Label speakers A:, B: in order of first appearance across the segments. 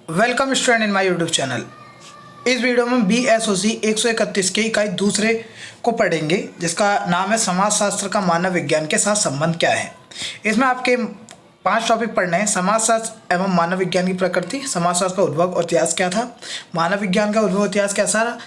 A: Welcome student in my YouTube channel. इस video में BSOC 131 के इकाई दूसरे को पढ़ेंगे, जिसका नाम है समाजशास्त्र का मानव विज्ञान के साथ संबंध क्या है। इसमें आपके 5 टॉपिक पढ़ने हैं। समाजशास्त्र एवं मानव विज्ञान की प्रकृति, समाजशास्त्र का उद्भव और इतिहास क्या था, मानव विज्ञान का उद्भव इतिहास कैसा रहा,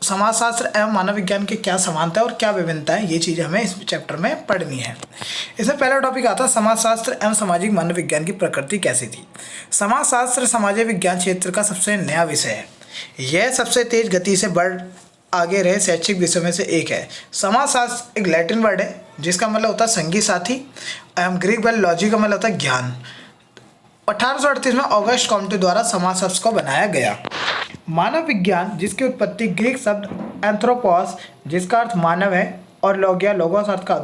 A: समाजशास्त्र एवं मानव विज्ञान के क्या समानता है और क्या विभिन्नता है, ये चीज़ें हमें इस चैप्टर में पढ़नी है। इसमें पहला टॉपिक आता है समाजशास्त्र एवं सामाजिक मानव विज्ञान की प्रकृति कैसी थी। समाजशास्त्र सामाजिक विज्ञान क्षेत्र का सबसे नया विषय है। यह सबसे तेज गति से बढ़ आगे रहे शैक्षिक विषयों में से एक है। समाजशास्त्र एक लैटिन वर्ड है जिसका मतलब होता है संगी साथी एवं ग्रीक वर्ड लॉजी का मतलब होता है ज्ञान। 1838 में ऑगस्ट कॉम्टे द्वारा समाजशास्त्र को बनाया गया। मानव विज्ञान जिसकी उत्पत्ति ग्रीक शब्द एंथ्रोपोस जिसका अर्थ मानव है और लोगिया लोगोस अर्थ का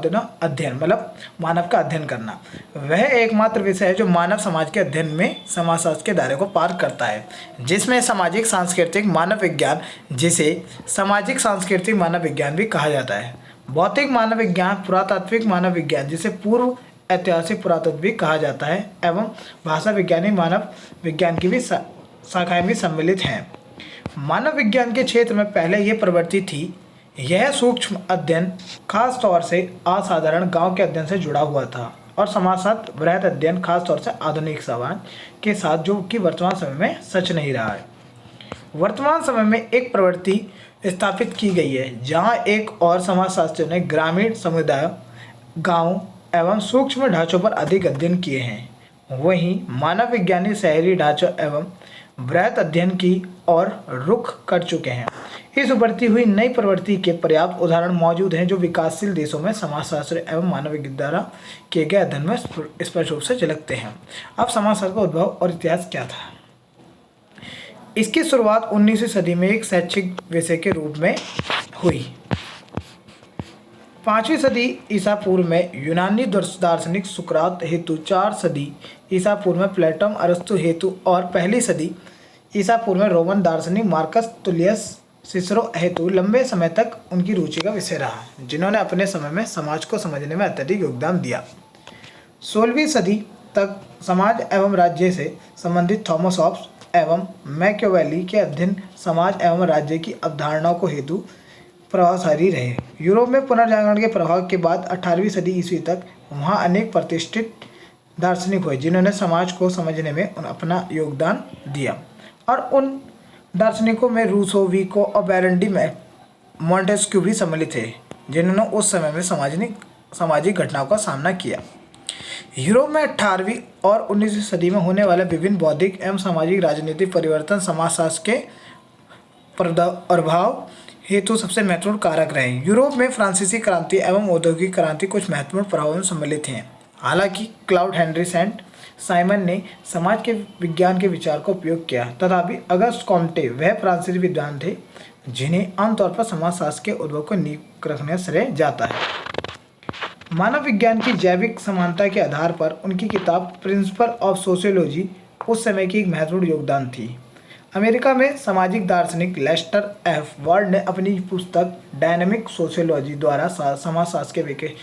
A: अध्ययन मतलब मानव का अध्ययन करना, वह एकमात्र विषय है जो मानव समाज के अध्ययन में समाजशास्त्र के दायरे को पार करता है, जिसमें सामाजिक सांस्कृतिक मानव विज्ञान, जिसे सामाजिक सांस्कृतिक मानव विज्ञान भी कहा जाता है, भौतिक मानव विज्ञान, पुरातात्विक मानव विज्ञान जिसे पूर्व ऐतिहासिक पुरातत्व भी कहा जाता है, एवं भाषा विज्ञानी मानव विज्ञान की भी शाखाएं भी सम्मिलित हैं। मानव विज्ञान के क्षेत्र में पहले ये प्रवृत्ति थी। यह सूक्ष्म अध्ययन खास तौर से असाधारण गांव के अध्ययन से जुड़ा हुआ था और समाजशास्त्र वृहद अध्ययन खास तौर से आधुनिक समाज के साथ, जो कि वर्तमान समय में सच नहीं रहा है। वर्तमान समय में एक प्रवृत्ति स्थापित की गई है जहां एक और समाजशास्त्रियों ने ग्रामीण समुदाय, गांव एवं सूक्ष्म ढांचों पर अधिक अध्ययन किए हैं। वहीं मानव विज्ञानी शहरी ढांचों एवं वृहद अध्ययन की और रुख कर चुके हैं। इस उभरती हुई नई प्रवृत्ति के पर्याप्त उदाहरण मौजूद हैं जो विकासशील देशों में समाजशास्त्र एवं मानव विज्ञान द्वारा किए गए अध्ययन में स्पष्ट रूप से झलकते हैं। अब समाजशास्त्र का उद्भव और इतिहास क्या था। इसकी शुरुआत 19वीं सदी में एक शैक्षिक विषय के रूप में हुई। 5वीं सदी ईसा पूर्व में यूनानी दार्शनिक सुकरात हेतु, 4 सदी ईसा पूर्व में प्लेटो अरस्तु हेतु और पहली सदी ईसा पूर्व में रोमन दार्शनिक मार्कस तुलियस सिसरो हेतु लंबे समय तक उनकी रुचि का विषय रहा, जिन्होंने अपने समय में समाज को समझने में अत्यधिक योगदान दिया। 16वीं सदी तक समाज एवं राज्य से संबंधित थॉमस हॉब्स एवं मैकियावेली के अध्ययन समाज एवं राज्य की अवधारणाओं को हेतु प्रभावशाली रहे। यूरोप में पुनर्जागरण के प्रभाव के बाद 18वीं सदी ईस्वी तक वहाँ अनेक प्रतिष्ठित दार्शनिक हुए जिन्होंने समाज को समझने में अपना योगदान दिया, और उन दार्शनिकों में रूसो, विको और बेरेंडी में मॉन्टेस्क्यू भी सम्मिलित थे, जिन्होंने उस समय में सामाजिक घटनाओं का सामना किया। यूरोप में 18वीं और 19वीं सदी में होने वाले विभिन्न बौद्धिक एवं सामाजिक राजनीतिक परिवर्तन समाजशास्त्र के प्रभाव हेतु सबसे महत्वपूर्ण कारक रहे। यूरोप में फ्रांसीसी क्रांति एवं औद्योगिक क्रांति कुछ महत्वपूर्ण प्रभावों में सम्मिलित हैं। हालांकि क्लाउड हेनरी सेंट साइमन ने समाज के विज्ञान के विचार का उपयोग किया, तथापि अगस्त कॉम्टे वह फ्रांसीसी विद्वान थे जिन्हें आमतौर पर समाजशास्त्र के उद्भव को नींव रखने श्रेय जाता है। मानव विज्ञान की जैविक समानता के आधार पर उनकी किताब प्रिंसिपल ऑफ सोशियोलॉजी उस समय की एक महत्वपूर्ण योगदान थी। अमेरिका में सामाजिक दार्शनिक लेस्टर एफ वर्ड ने अपनी पुस्तक डायनेमिक सोशियोलॉजी द्वारा समाजशास्त्र के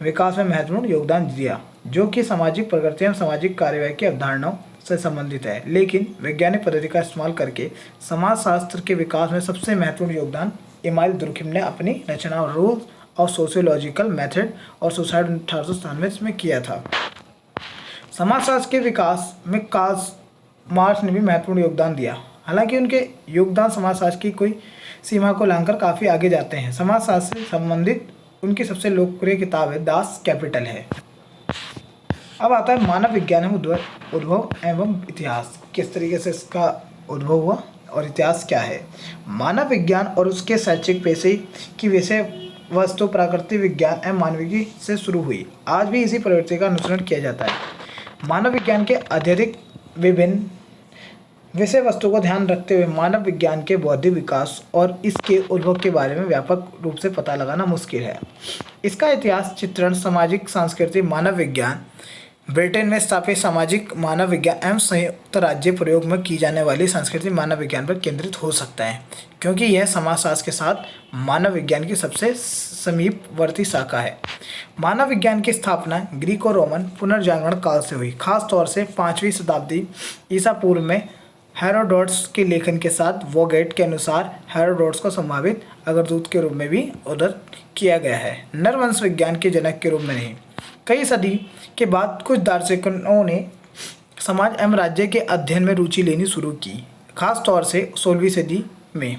A: विकास में महत्वपूर्ण योगदान दिया, जो कि सामाजिक प्रगति एवं सामाजिक कार्यवाही की अवधारणाओं से संबंधित है। लेकिन वैज्ञानिक पद्धति का इस्तेमाल करके समाजशास्त्र के विकास में सबसे महत्वपूर्ण योगदान इमाइल दुर्खिम ने अपनी रचना रूल्स ऑफ सोशियोलॉजिकल मेथड और सोसाइटी 1897 में किया था। समाजशास्त्र के विकास में कार्ल मार्क्स ने भी महत्वपूर्ण योगदान दिया। हालांकि उनके योगदान समाजशास्त्र की कोई सीमा को लांघकर काफ़ी आगे जाते हैं। समाजशास्त्र से संबंधित उनकी सबसे लोकप्रिय किताब है दास कैपिटल है। अब आता है मानव विज्ञान में उद्भव एवं इतिहास। किस तरीके से इसका उद्भव हुआ और इतिहास क्या है। मानव विज्ञान और उसके शैक्षिक पेशे की विषय वस्तु प्राकृतिक विज्ञान एवं मानविकी से शुरू हुई। आज भी इसी प्रवृत्ति का अनुसरण किया जाता है। मानव विज्ञान के अत्यधिक विभिन्न विषय वस्तु को ध्यान रखते हुए मानव विज्ञान के बौद्धिक विकास और इसके उद्भव के बारे में व्यापक रूप से पता लगाना मुश्किल है। इसका इतिहास चित्रण सामाजिक सांस्कृतिक मानव विज्ञान, ब्रिटेन में स्थापित सामाजिक मानव विज्ञान एवं संयुक्त राज्य प्रयोग में की जाने वाली सांस्कृतिक मानव विज्ञान पर केंद्रित हो सकता है, क्योंकि यह समाजशास्त्र के साथ मानव विज्ञान की सबसे समीपवर्ती शाखा है। मानव विज्ञान की स्थापना ग्रीको रोमन पुनर्जागरण काल से हुई, खास तौर से 5वीं शताब्दी ईसा पूर्व में हेरोडोटस के लेखन के साथ वोगेट के अनुसार हेरोडोटस को संभावित अग्रदूत के रूप में भी उद्धृत किया गया है, नरवंश विज्ञान के जनक के रूप में नहीं। कई सदी के बाद कुछ दार्शनिकों ने समाज एवं राज्य के अध्ययन में रुचि लेनी शुरू की, खास तौर से 16वीं सदी में।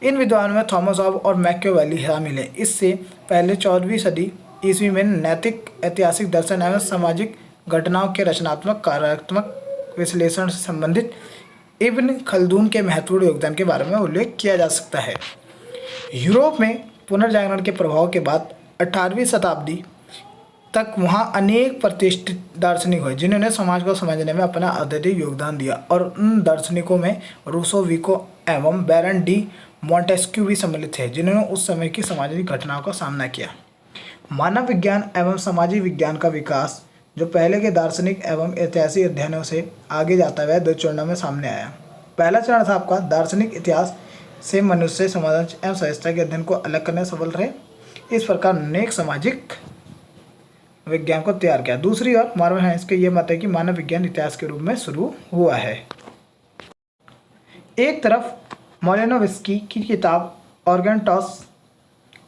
A: इन विद्वानों में थॉमस हॉब्स और मैकियावेली शामिल हैं। इससे पहले 14वीं सदी ईस्वी में नैतिक ऐतिहासिक दर्शन एवं सामाजिक घटनाओं के रचनात्मक कार्यात्मक विश्लेषण से संबंधित इब्न खल्दून के महत्वपूर्ण योगदान के बारे में उल्लेख किया जा सकता है। यूरोप में पुनर्जागरण के प्रभाव के बाद 18वीं शताब्दी तक वहाँ अनेक प्रतिष्ठित दार्शनिक हुए जिन्होंने समाज को समझने में अपना अत्यधिक योगदान दिया, और उन दार्शनिकों में रूसो, विको एवं बैरन डी मॉन्टेस्क्यू भी सम्मिलित थे, जिन्होंने उस समय की सामाजिक घटनाओं का सामना किया। मानव विज्ञान एवं सामाजिक विज्ञान का विकास, जो पहले के दार्शनिक एवं ऐतिहासिक अध्ययनों से आगे जाता हुआ 2 चरणों में सामने आया। पहला चरण था आपका दार्शनिक इतिहास से मनुष्य समाज एवं सभ्यता के अध्ययन को अलग करने सफल रहे। इस प्रकार अनेक सामाजिक विज्ञान को तैयार किया। दूसरी ओर मॉडर्न साइंस के ये मत है कि मानव विज्ञान इतिहास के रूप में शुरू हुआ है। एक तरफ मोलेनोविस्की की किताब ऑर्गेनटॉस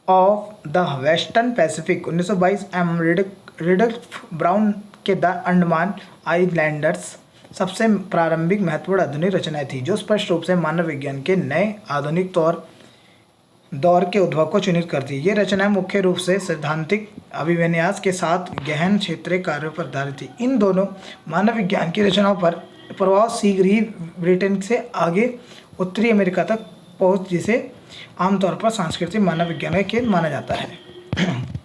A: ऑफ द वेस्टर्न पैसिफिक 1922 एवं रिडल्फ ब्राउन के द अंडमान आइलैंडर्स सबसे प्रारंभिक महत्वपूर्ण आधुनिक रचनाएं थी, जो स्पष्ट रूप से मानव विज्ञान के नए आधुनिक दौर के उद्भव को चिन्हित करती है। ये रचनाएं मुख्य रूप से सैद्धांतिक अभिविन्यास के साथ गहन क्षेत्रीय कार्यों पर आधारित थी। इन दोनों मानव विज्ञान की रचनाओं पर प्रभाव शीघ्र ही ब्रिटेन से आगे उत्तरी अमेरिका तक पहुंच, जिसे आमतौर पर सांस्कृतिक मानव विज्ञान का केंद्र माना जाता है।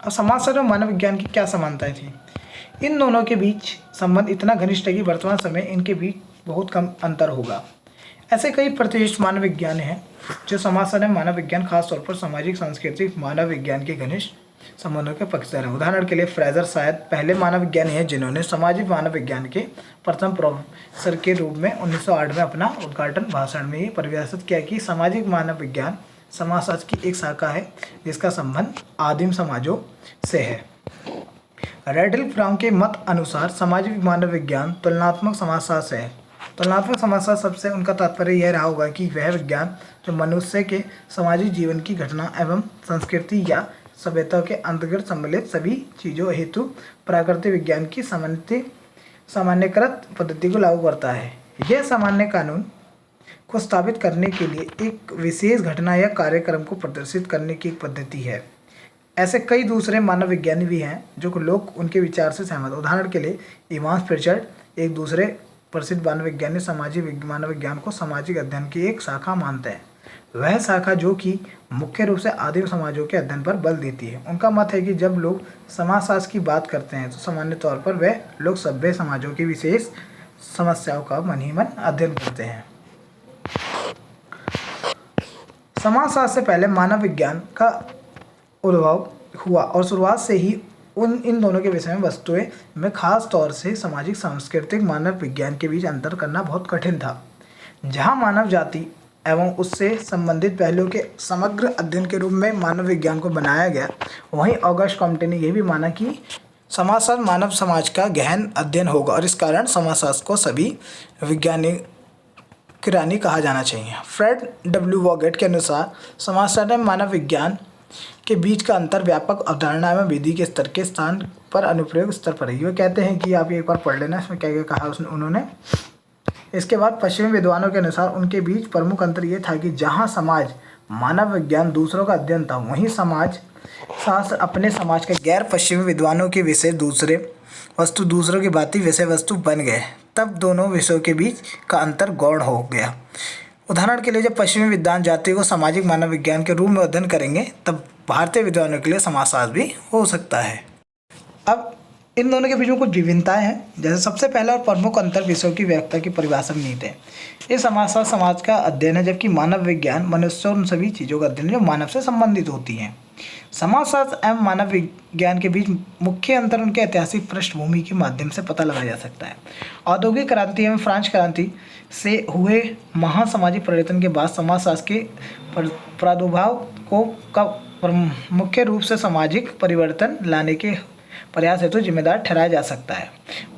A: अब समाजशास्त्र और मानव विज्ञान की क्या समानताएं थी? इन दोनों के बीच संबंध इतना घनिष्ठ है कि वर्तमान समय इनके बीच बहुत कम अंतर होगा। ऐसे कई प्रतिष्ठित मानव विज्ञान हैं जो समाजशास्त्र और मानव विज्ञान, खासतौर पर सामाजिक सांस्कृतिक मानव विज्ञान के घनिष्ठ संबंधों के पक्षधर हैं। उदाहरण के लिए फ्रेजर शायद पहले मानव विज्ञानी हैं जिन्होंने सामाजिक मानव विज्ञान के प्रथम प्रोफेसर के रूप में 1908 में अपना उद्घाटन भाषण में ही परिभाषित किया कि सामाजिक मानव विज्ञान समाजशास्त्र की एक शाखा है जिसका संबंध आदिम समाजों से है। रेडल्फ ब्राउन के मत अनुसार सामाजिक मानव विज्ञान तुलनात्मक समाजशास्त्र है। तुलनात्मक समाजशास्त्र सबसे उनका तात्पर्य यह रहा होगा कि वह विज्ञान जो मनुष्य के सामाजिक जीवन की घटना एवं संस्कृति या सभ्यता के अंतर्गत सम्मिलित सभी चीज़ों हेतु प्राकृतिक विज्ञान की सामान्यकृत पद्धति को लागू करता है। यह सामान्य कानून को स्थापित करने के लिए एक विशेष घटना या कार्यक्रम को प्रदर्शित करने की एक पद्धति है। ऐसे कई दूसरे मानव विज्ञानी भी हैं जो लोग उनके विचार से सहमत। उदाहरण के लिए इवांस प्रिचर्ड एक दूसरे प्रसिद्ध मानव विज्ञानी सामाजिक मानव विज्ञान को सामाजिक अध्ययन की एक शाखा मानते हैं। वह शाखा जो कि मुख्य रूप से आदिम समाजों के अध्ययन पर बल देती है। उनका मत है कि जब लोग समाजशास्त्र की बात करते हैं तो सामान्य तौर पर वह लोग सभ्य समाजों की विशेष समस्याओं का मन ही मन अध्ययन करते हैं। समाजशास्त्र से पहले मानव विज्ञान का उद्भव हुआ और शुरुआत से ही इन दोनों के विषय में वस्तुएं में खास तौर से सामाजिक सांस्कृतिक मानव विज्ञान के बीच अंतर करना बहुत कठिन था। जहां मानव जाति एवं उससे संबंधित पहलुओं के समग्र अध्ययन के रूप में मानव विज्ञान को बनाया गया, वहीं ऑगस्ट कॉम्टे ने यह भी माना कि समाजशास्त्र मानव समाज का गहन अध्ययन होगा और इस कारण समाजशास्त्र को सभी वैज्ञानिक रानी कहा जाना चाहिए। फ्रेड डब्ल्यू वॉगेट के अनुसार समाजशास्त्र और मानव विज्ञान के बीच का अंतर व्यापक अवधारणा एवं विधि के स्तर के स्थान पर अनुप्रयोग स्तर पर है। वो कहते हैं कि आप एक बार पढ़ लेना इसमें क्या क्या कहा उन्होंने। इसके बाद पश्चिमी विद्वानों के अनुसार उनके बीच प्रमुख अंतर ये था कि जहाँ समाज मानव विज्ञान दूसरों का अध्ययन था, वहीं समाज शास्त्र अपने समाज के गैर पश्चिमी विद्वानों के विषय दूसरों की भांति विषय वस्तु बन गए। तब दोनों विषयों के बीच का अंतर गौण हो गया। उदाहरण के लिए जब पश्चिमी विद्वान जाति को सामाजिक मानव विज्ञान के रूप में अध्ययन करेंगे, तब भारतीय विद्वानों के लिए समाजशास्त्र भी हो सकता है। अब इन दोनों के बीच में कुछ विभिन्नताएं हैं। जैसे सबसे पहला और प्रमुख अंतर विषयों की व्याख्या की परिभाषा में निहित है। ये समाजशास्त्र समाज का अध्ययन है, जबकि मानव विज्ञान मनुष्य और उन सभी चीज़ों का अध्ययन जो मानव से संबंधित होती हैं। समाजशास्त्र एवं मानव विज्ञान के बीच मुख्य अंतर उनके ऐतिहासिक पृष्ठभूमि के माध्यम से पता लगाया जा सकता है। औद्योगिक क्रांति एवं फ्रांस क्रांति से हुए महान सामाजिक परिवर्तन के बाद समाजशास्त्र के प्रादुर्भाव का मुख्य रूप से सामाजिक परिवर्तन लाने के प्रयास हेतु जिम्मेदार ठहराया जा सकता है।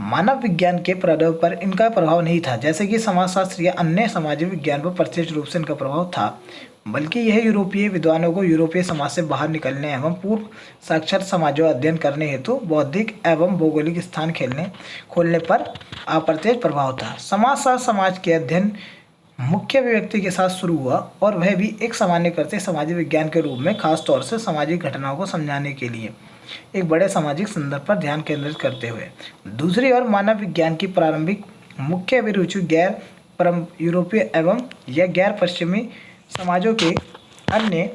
A: मानव विज्ञान के प्रभाव पर इनका प्रभाव नहीं था, जैसे कि समाजशास्त्र या अन्य सामाजिक विज्ञान पर प्रत्यक्ष रूप से इनका प्रभाव था, बल्कि यह यूरोपीय विद्वानों को यूरोपीय समाज से बाहर निकलने एवं पूर्व साक्षर समाजों अध्ययन करने हेतु बौद्धिक एवं भौगोलिक स्थान खोलने पर अप्रत्यक्ष प्रभाव था। समाजशास्त्र समाज के अध्ययन मुख्य अभिव्यक्ति के साथ शुरू हुआ और वह भी एक सामान्यकृत सामाजिक विज्ञान के रूप में, खास तौर से सामाजिक घटनाओं को समझाने के लिए एक बड़े सामाजिक संदर्भ पर ध्यान केंद्रित करते हुए। दूसरी ओर मानव विज्ञान की प्रारंभिक मुख्य अभिरुचि गैर यूरोपीय एवं या गैर पश्चिमी समाजों के अन्य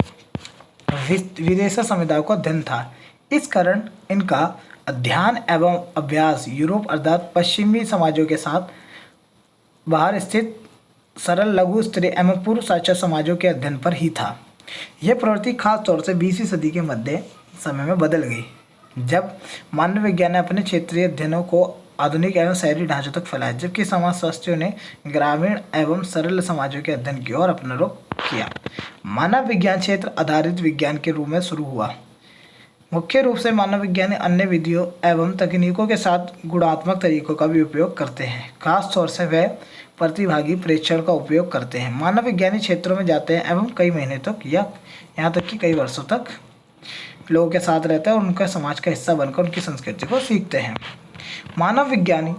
A: विदेशी समुदायों का अध्ययन था। इस कारण इनका अध्ययन एवं अभ्यास यूरोप अर्थात पश्चिमी समाजों के साथ बाहर स्थित सरल लघु स्तरीय एवं पूर्व साक्षर समाजों के अध्ययन पर ही था। यह प्रवृत्ति खास तौर से 20वीं सदी के मध्य समय में बदल गई, जब मानव विज्ञान ने अपने क्षेत्रीय अध्ययनों को आधुनिक एवं शहरी ढांचों तक फैलाया, जबकि समाजशास्त्रियों ने ग्रामीण एवं सरल समाजों के अध्ययन की ओर अपना रुख किया। मानव विज्ञान क्षेत्र आधारित विज्ञान के रूप में शुरू हुआ। मुख्य रूप से मानव विज्ञानी अन्य विधियों एवं तकनीकों के साथ गुणात्मक तरीकों का भी उपयोग करते हैं। खास तौर से वह प्रतिभागी प्रेक्षण का उपयोग करते हैं। मानव विज्ञानी क्षेत्रों में जाते हैं एवं कई महीने तक या यहाँ तक कि कई वर्षों तक लोगों के साथ रहते हैं और उनका समाज का हिस्सा बनकर उनकी संस्कृति को सीखते हैं। मानव विज्ञानी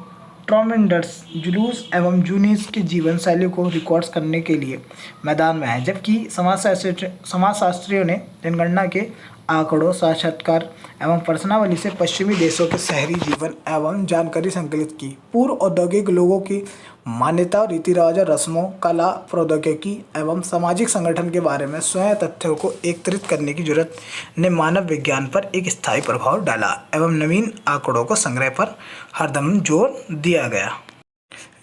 A: ट्रॉमेंडर्स जुलूस एवं जूनिस की जीवन शैली को रिकॉर्ड्स करने के लिए मैदान में है, जबकि समाजशास्त्रियों ने जनगणना के आंकड़ों, साक्षात्कार एवं प्रश्नावली से पश्चिमी देशों के शहरी जीवन एवं जानकारी संकलित की। पूर्व औद्योगिक लोगों की मान्यता, रीति रिवाज, रस्मों, कला, प्रौद्योगिकी एवं सामाजिक संगठन के बारे में स्वयं तथ्यों को एकत्रित करने की जरूरत ने मानव विज्ञान पर एक स्थायी प्रभाव डाला एवं नवीन आंकड़ों को संग्रह पर हरदम जोर दिया गया।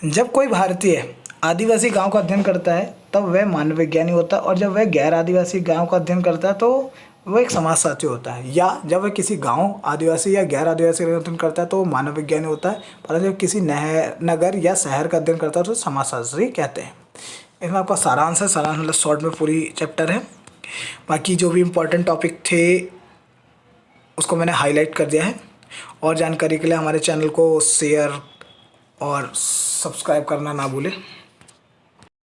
A: जब कोई भारतीय आदिवासी गांव का अध्ययन करता है तब वह मानव विज्ञानी होता है, और जब वह गैर आदिवासी गांव का अध्ययन करता है तो वह एक समाजशास्त्री होता है। या जब वह किसी गांव आदिवासी या गैर आदिवासी का अध्ययन करता है तो वो मानव विज्ञानी होता है, परंतु जब किसी नगर या शहर का अध्ययन करता है तो समाजशास्त्री कहते हैं। इसमें आपका सारांश है, सारांश मतलब शॉर्ट में पूरी चैप्टर है। बाकी जो भी इम्पोर्टेंट टॉपिक थे उसको मैंने हाईलाइट कर दिया है। और जानकारी के लिए हमारे चैनल को शेयर और सब्सक्राइब करना ना भूलें।